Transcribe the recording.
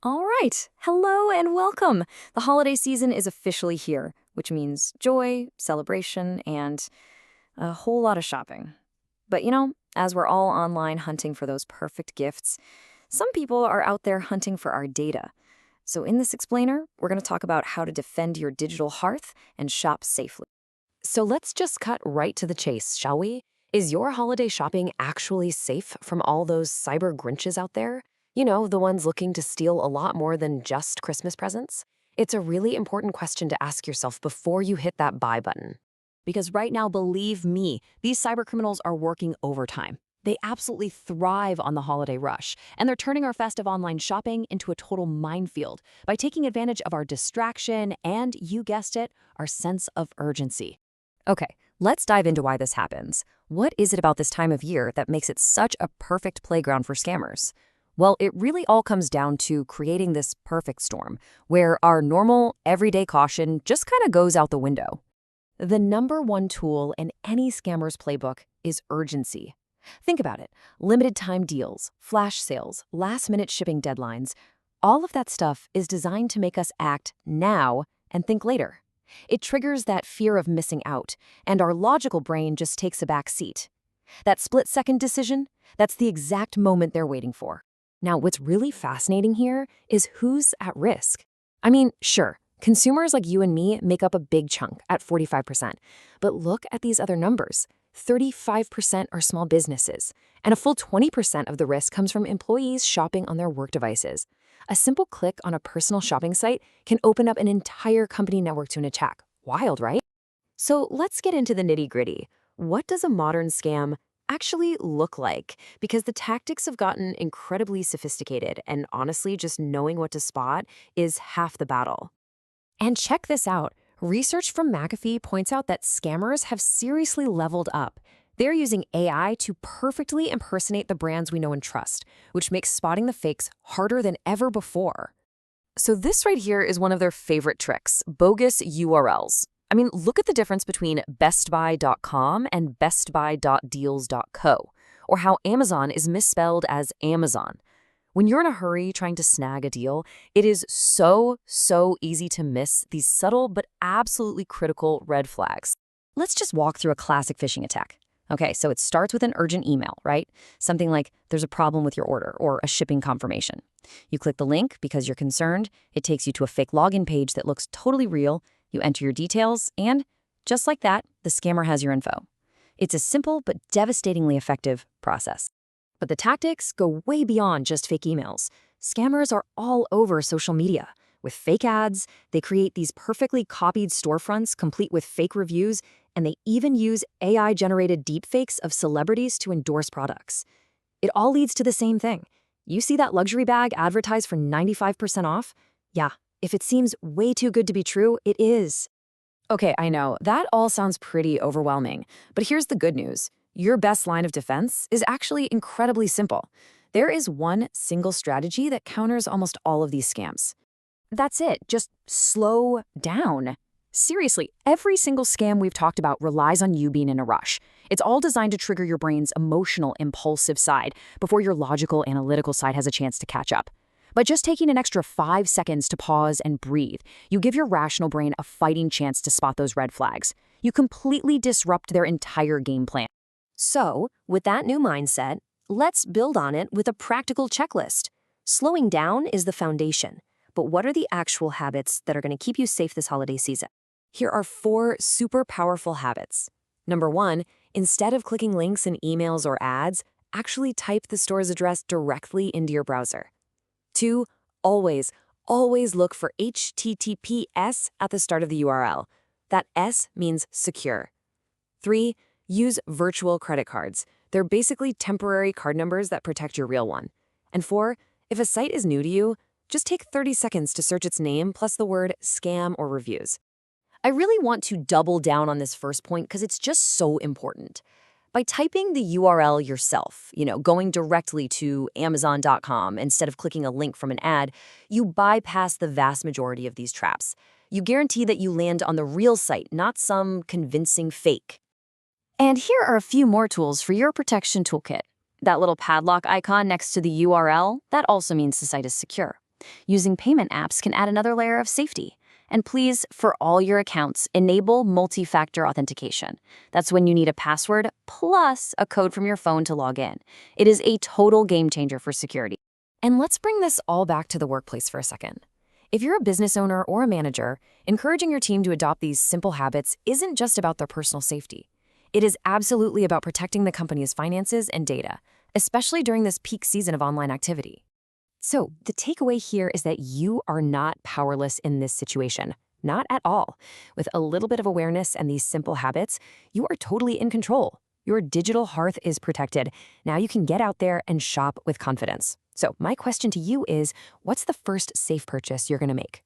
All right. Hello and welcome. The holiday season is officially here, which means joy, celebration, and a whole lot of shopping. But as we're all online hunting for those perfect gifts, some people are out there hunting for our data. So in this explainer, we're going to talk about how to defend your digital hearth and shop safely. So let's just cut right to the chase, shall we? Is your holiday shopping actually safe from all those cyber Grinches out there? The ones looking to steal a lot more than just Christmas presents? It's a really important question to ask yourself before you hit that buy button. Because right now, believe me, these cybercriminals are working overtime. They absolutely thrive on the holiday rush, and they're turning our festive online shopping into a total minefield by taking advantage of our distraction and, you guessed it, our sense of urgency. Okay, let's dive into why this happens. What is it about this time of year that makes it such a perfect playground for scammers? Well, it really all comes down to creating this perfect storm, where our normal, everyday caution just kind of goes out the window. The number one tool in any scammer's playbook is urgency. Think about it. Limited time deals, flash sales, last-minute shipping deadlines, all of that stuff is designed to make us act now and think later. It triggers that fear of missing out, and our logical brain just takes a back seat. That split-second decision, that's the exact moment they're waiting for. Now, what's really fascinating here is who's at risk. I mean, sure, consumers like you and me make up a big chunk at 45%, but look at these other numbers. 35% are small businesses, and a full 20% of the risk comes from employees shopping on their work devices. A simple click on a personal shopping site can open up an entire company network to an attack. Wild, right? So let's get into the nitty-gritty. What does a modern scam actually look like? Because the tactics have gotten incredibly sophisticated, and honestly, just knowing what to spot is half the battle. And check this out. Research from McAfee points out that scammers have seriously leveled up. They're using AI to perfectly impersonate the brands we know and trust, which makes spotting the fakes harder than ever before. So this right here is one of their favorite tricks, bogus URLs. I mean, look at the difference between bestbuy.com and bestbuy.deals.co, or how Amazon is misspelled as Amazon. When you're in a hurry trying to snag a deal, it is so easy to miss these subtle but absolutely critical red flags. Let's just walk through a classic phishing attack. Okay, so it starts with an urgent email, right? Something like, there's a problem with your order, or a shipping confirmation. You click the link because you're concerned. It takes you to a fake login page that looks totally real. You enter your details, and just like that, the scammer has your info. It's a simple but devastatingly effective process. But the tactics go way beyond just fake emails. Scammers are all over social media. With fake ads, they create these perfectly copied storefronts complete with fake reviews, and they even use AI-generated deepfakes of celebrities to endorse products. It all leads to the same thing. You see that luxury bag advertised for 95% off? Yeah, if it seems way too good to be true, it is. Okay, I know, that all sounds pretty overwhelming, but here's the good news. Your best line of defense is actually incredibly simple. There is one single strategy that counters almost all of these scams. That's it, just slow down. Seriously, every single scam we've talked about relies on you being in a rush. It's all designed to trigger your brain's emotional, impulsive side before your logical, analytical side has a chance to catch up. By just taking an extra 5 seconds to pause and breathe, you give your rational brain a fighting chance to spot those red flags. You completely disrupt their entire game plan. So, with that new mindset, let's build on it with a practical checklist. Slowing down is the foundation, but what are the actual habits that are going to keep you safe this holiday season? Here are 4 super powerful habits. Number 1, instead of clicking links in emails or ads, actually type the store's address directly into your browser. 2, always look for HTTPS at the start of the URL. That S means secure. 3, use virtual credit cards. They're basically temporary card numbers that protect your real one. And 4, if a site is new to you, just take 30 seconds to search its name plus the word scam or reviews. I really want to double down on this first point because it's just so important. By typing the URL yourself, going directly to Amazon.com instead of clicking a link from an ad, you bypass the vast majority of these traps. You guarantee that you land on the real site, not some convincing fake. And here are a few more tools for your protection toolkit. That little padlock icon next to the URL, that also means the site is secure. Using payment apps can add another layer of safety. And please, for all your accounts, enable multi-factor authentication. That's when you need a password plus a code from your phone to log in. It is a total game changer for security. And let's bring this all back to the workplace for a second. If you're a business owner or a manager, encouraging your team to adopt these simple habits isn't just about their personal safety. It is absolutely about protecting the company's finances and data, especially during this peak season of online activity. So, the takeaway here is that you are not powerless in this situation. Not at all. With a little bit of awareness and these simple habits, you are totally in control. Your digital hearth is protected. Now you can get out there and shop with confidence. So, my question to you is, what's the first safe purchase you're going to make?